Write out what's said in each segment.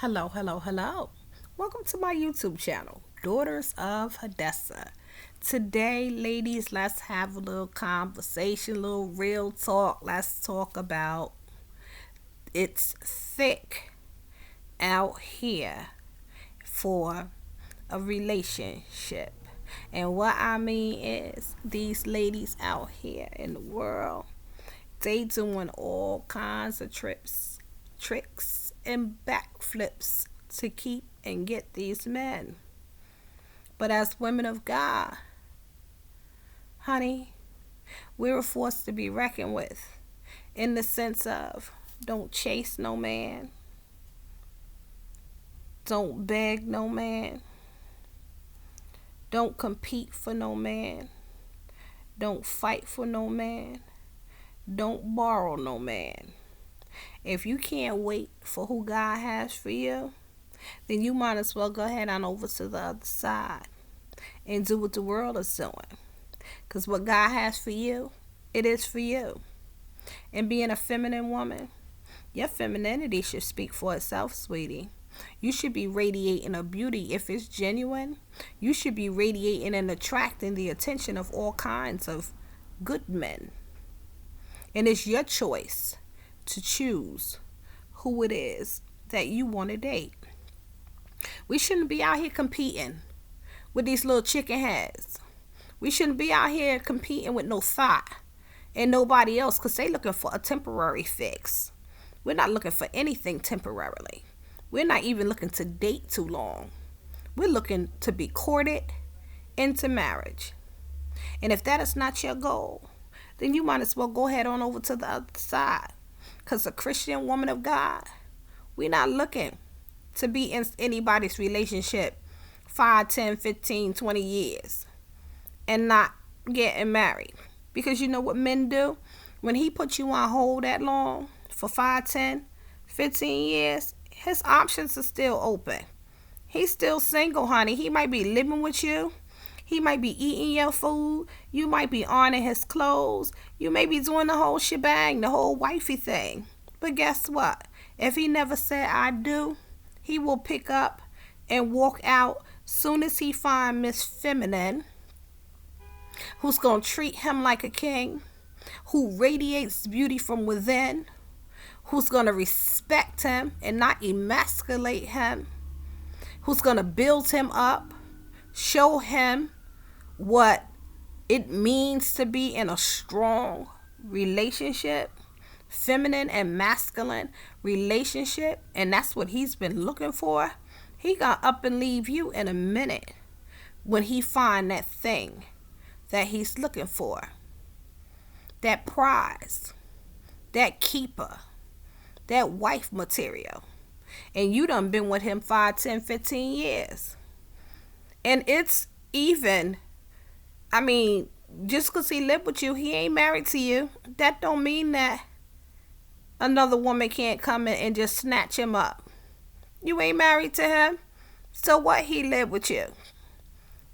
Hello. Welcome to my YouTube channel, Daughters of Hadessah. Today, ladies, let's have a little conversation, a little real talk. Let's talk about it's thick out here for a relationship. And what I mean is these ladies out here in the world, they doing all kinds of tricks and backflips to keep and get these men. But as women of God, honey, we're a force to be reckoned with in the sense of don't chase no man, don't beg no man, don't compete for no man, don't fight for no man, don't borrow no man. If you can't wait for who God has for you, then you might as well go ahead on over to the other side and do what the world is doing. Because what God has for you, it is for you. And being a feminine woman, your femininity should speak for itself, sweetie. You should be radiating a beauty. If it's genuine, you should be radiating and attracting the attention of all kinds of good men. And it's your choice to choose who it is that you want to date. We shouldn't be out here competing with these little chicken heads. We shouldn't be out here competing with no thought and nobody else because they looking for a temporary fix. We're not looking for anything temporarily. We're not even looking to date too long. We're looking to be courted into marriage. And if that is not your goal, then you might as well go ahead on over to the other side. Because a Christian woman of God, we're not looking to be in anybody's relationship 5, 10, 15, 20 years and not getting married. Because you know what men do? When he puts you on hold that long for 5, 10, 15 years, his options are still open. He's still single, honey. He might be living with you. He might be eating your food. You might be ironing his clothes. You may be doing the whole shebang, the whole wifey thing. But guess what? If he never said I do, he will pick up and walk out soon as he find Miss Feminine, who's going to treat him like a king, who radiates beauty from within, who's going to respect him and not emasculate him, who's going to build him up, show him what it means to be in a strong relationship, feminine and masculine relationship, and that's what he's been looking for. He gonna up and leave you in a minute when he find that thing that he's looking for, that prize, that keeper, that wife material. And you done been with him 5, 10, 15 years. And it's even, just because he lived with you, he ain't married to you. That don't mean that another woman can't come in and just snatch him up. You ain't married to him. So what? He lived with you.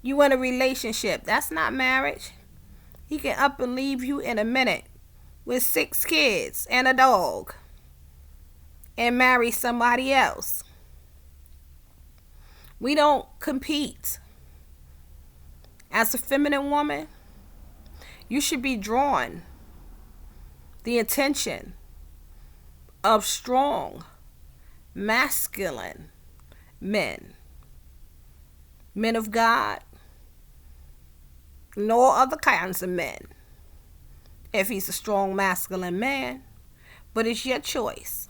You in a relationship. That's not marriage. He can up and leave you in a minute with 6 kids and a dog and marry somebody else. We don't compete. As a feminine woman, you should be drawing the attention of strong, masculine men. Men of God, no other kinds of men. If he's a strong, masculine man, but it's your choice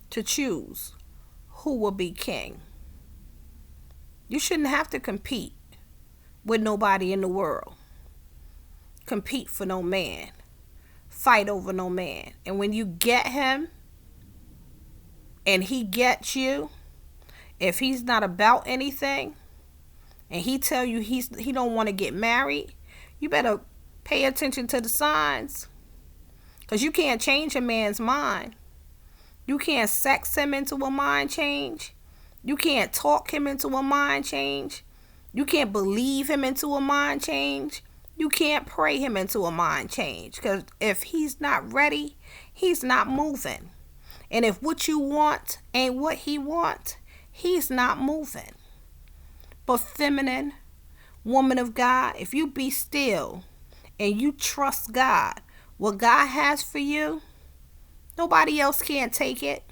to choose who will be king. You shouldn't have to compete with nobody in the world. Compete for no man. Fight over no man. And when you get him and he gets you, if he's not about anything and he tell you he don't want to get married, you better pay attention to the signs. Because you can't change a man's mind. You can't sex him into a mind change. You can't talk him into a mind change. You can't believe him into a mind change. You can't pray him into a mind change. Because if he's not ready, he's not moving. And if what you want ain't what he wants, he's not moving. But feminine, woman of God, if you be still and you trust God, what God has for you, nobody else can take it.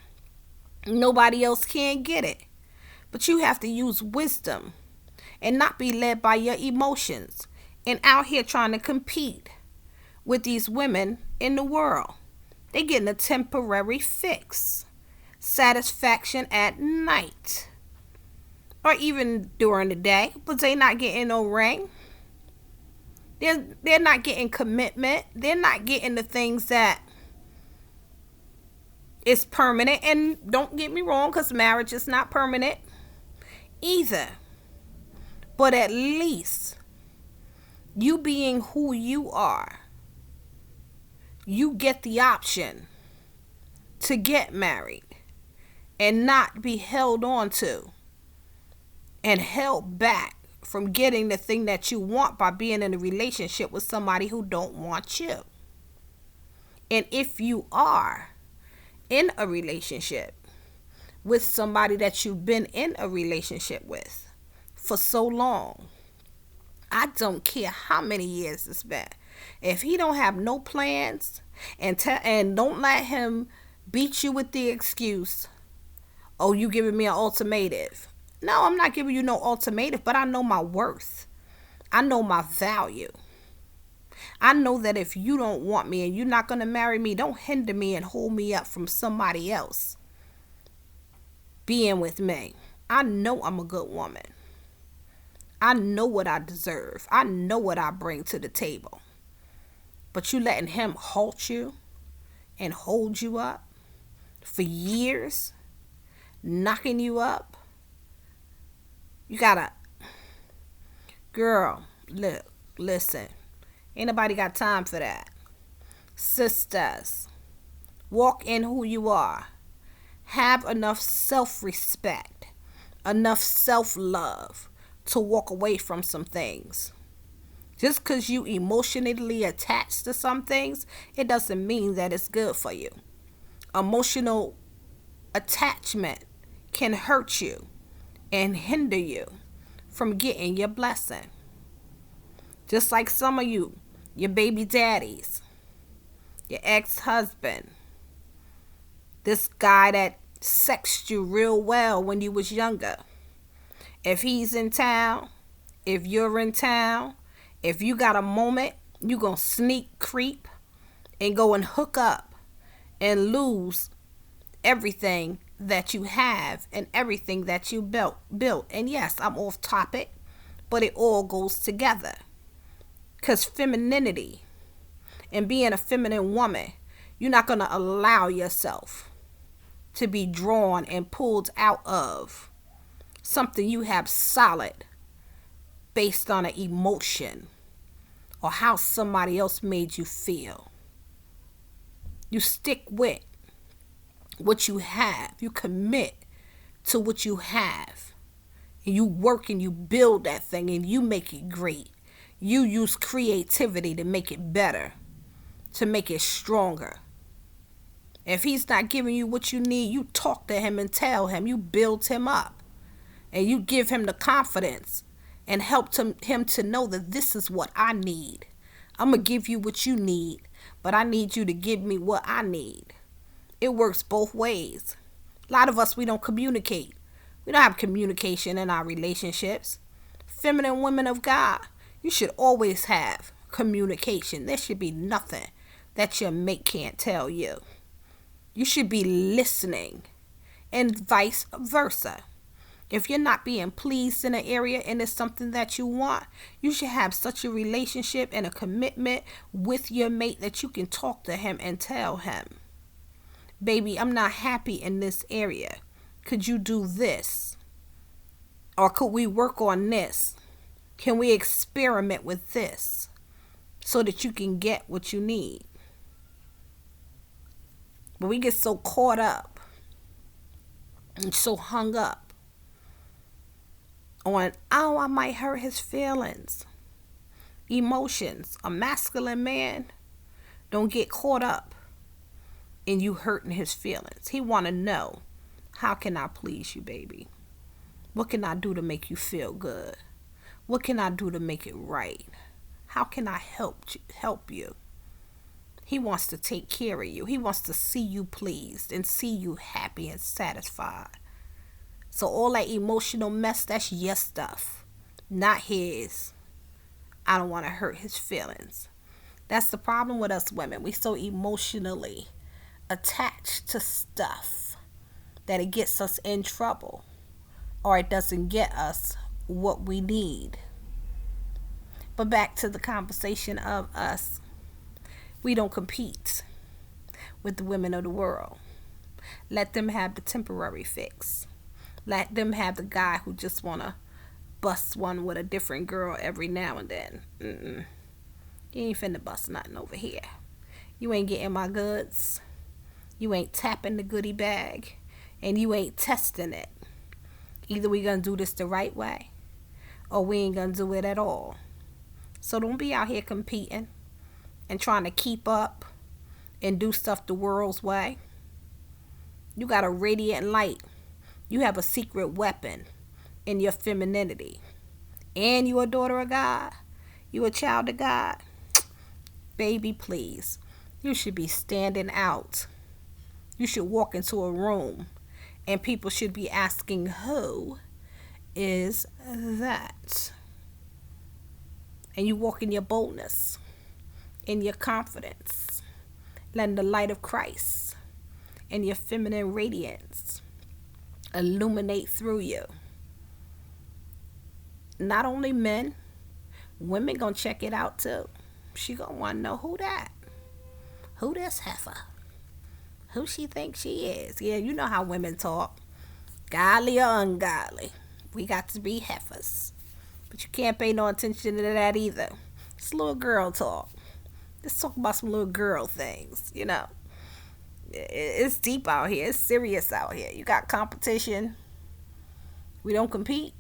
Nobody else can get it. But you have to use wisdom and not be led by your emotions and out here trying to compete with these women in the world. They getting a temporary fix, satisfaction at night or even during the day, but they not getting no ring. They're not getting commitment. They're not getting the things that is permanent. And don't get me wrong, because marriage is not permanent either. But at least you being who you are, you get the option to get married and not be held on to and held back from getting the thing that you want by being in a relationship with somebody who don't want you. And if you are in a relationship with somebody that you've been in a relationship with for so long, I don't care how many years it's been. If he don't have no plans and don't let him beat you with the excuse, oh, you giving me an ultimatum. No, I'm not giving you no ultimatum, but I know my worth. I know my value. I know that if you don't want me and you're not going to marry me, don't hinder me and hold me up from somebody else being with me. I know I'm a good woman. I know what I deserve. I know what I bring to the table. But you letting him halt you and hold you up for years, knocking you up. You gotta, girl, look, listen. Ain't nobody got time for that. Sisters, walk in who you are. Have enough self-respect, enough self-love to walk away from some things. Just because you emotionally attached to some things, it doesn't mean that it's good for you. Emotional attachment can hurt you and hinder you from getting your blessing. Just like some of you, your baby daddies, your ex-husband, this guy that sexed you real well when you was younger. If he's in town, if you're in town, if you got a moment, you gonna sneak creep and go and hook up and lose everything that you have and everything that you built. And yes, I'm off topic, but it all goes together. Because femininity and being a feminine woman, you're not going to allow yourself to be drawn and pulled out of something you have solid based on an emotion or how somebody else made you feel. You stick with what you have. You commit to what you have. And you work and you build that thing and you make it great. You use creativity to make it better, to make it stronger. If he's not giving you what you need, you talk to him and tell him. You build him up. And you give him the confidence and help him to know that this is what I need. I'm going to give you what you need, but I need you to give me what I need. It works both ways. A lot of us, we don't communicate. We don't have communication in our relationships. Feminine women of God, you should always have communication. There should be nothing that your mate can't tell you. You should be listening and vice versa. If you're not being pleased in an area and it's something that you want, you should have such a relationship and a commitment with your mate that you can talk to him and tell him, baby, I'm not happy in this area. Could you do this? Or could we work on this? Can we experiment with this so that you can get what you need? But we get so caught up and so hung up on, oh, I might hurt his feelings. Emotions. A masculine man don't get caught up in you hurting his feelings. He want to know, how can I please you, baby? What can I do to make you feel good? What can I do to make it right? How can I help you? He wants to take care of you. He wants to see you pleased and see you happy and satisfied. So all that emotional mess, that's your stuff, not his. I don't want to hurt his feelings. That's the problem with us women. We so emotionally attached to stuff that it gets us in trouble, or it doesn't get us what we need. But back to the conversation of us. We don't compete with the women of the world. Let them have the temporary fix. Let them have the guy who just want to bust one with a different girl every now and then. You ain't finna bust nothing over here. You ain't getting my goods. You ain't tapping the goodie bag. And you ain't testing it. Either we gonna do this the right way, or we ain't gonna do it at all. So don't be out here competing and trying to keep up and do stuff the world's way. You got a radiant light. You have a secret weapon in your femininity. And you a daughter of God. You a child of God. Baby, please. You should be standing out. You should walk into a room and people should be asking, who is that? And you walk in your boldness, in your confidence, letting the light of Christ and your feminine radiance illuminate through you. Not only men, women gonna check it out too. She gonna want to know who that, who this heifer, who she thinks she is. Yeah, you know how women talk, godly or ungodly. We got to be heifers, but you can't pay no attention to that either. It's little girl talk. Let's talk about some little girl things. You know, it's deep out here. It's serious out here. You got competition. We don't compete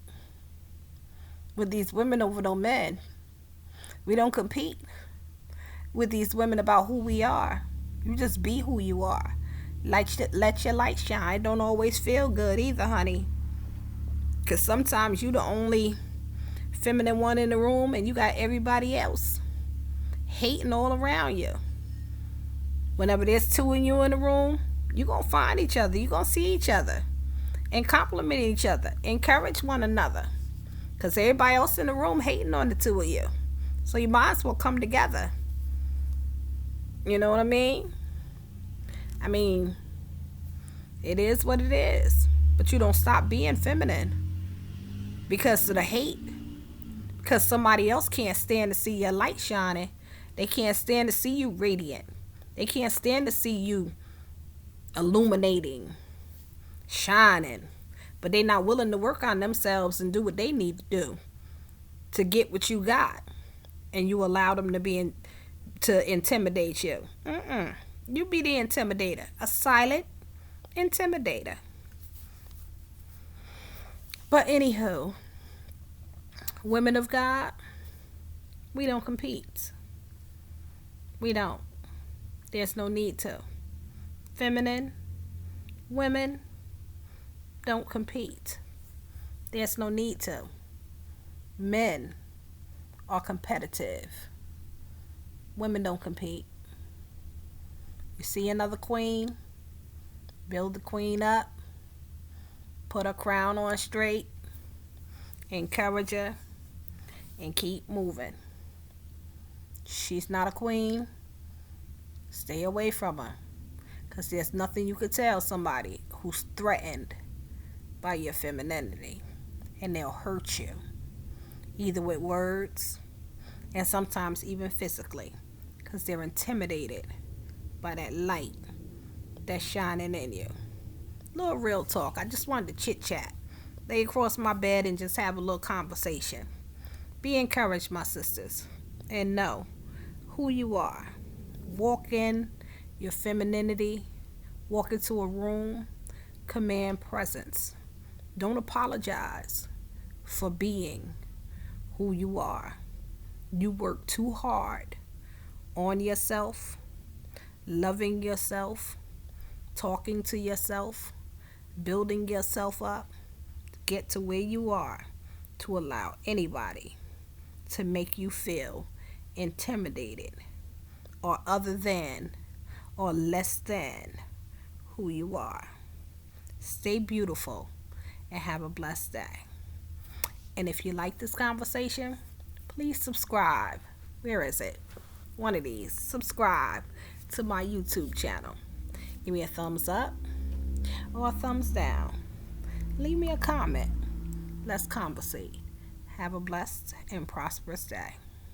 with these women over no men. We don't compete with these women about who we are. You just be who you are. Let your light shine. It don't always feel good either, honey. Because sometimes you the only feminine one in the room and you got everybody else hating all around you. Whenever there's two of you in the room, you're going to find each other. You're going to see each other and compliment each other. Encourage one another. Because everybody else in the room hating on the two of you. So you might as well come together. You know what I mean? I mean, it is what it is. But you don't stop being feminine because of the hate. Because somebody else can't stand to see your light shining. They can't stand to see you radiant. They can't stand to see you illuminating, shining. But they're not willing to work on themselves and do what they need to do to get what you got. And you allow them to intimidate you. You be the intimidator. A silent intimidator. But anywho, women of God, we don't compete. We don't. There's no need to. Feminine women don't compete. There's no need to. Men are competitive. Women don't compete. You see another queen, build the queen up, put her crown on straight, encourage her, and keep moving. She's not a queen. Stay away from her, because there's nothing you could tell somebody who's threatened by your femininity, and they'll hurt you, either with words and sometimes even physically, because they're intimidated by that light that's shining in you. Little real talk. I just wanted to chit chat, lay across my bed and just have a little conversation. Be encouraged, my sisters, and know who you are. Walk in your femininity. Walk into a room. Command presence. Don't apologize for being who you are. You work too hard on yourself, loving yourself, talking to yourself, building yourself up, get to where you are to allow anybody to make you feel intimidated or other than or less than who you are. Stay beautiful and have a blessed day. And if you like this conversation, please subscribe. Where is it? One of these. Subscribe to my YouTube channel. Give me a thumbs up or a thumbs down. Leave me a comment. Let's conversate. Have a blessed and prosperous day.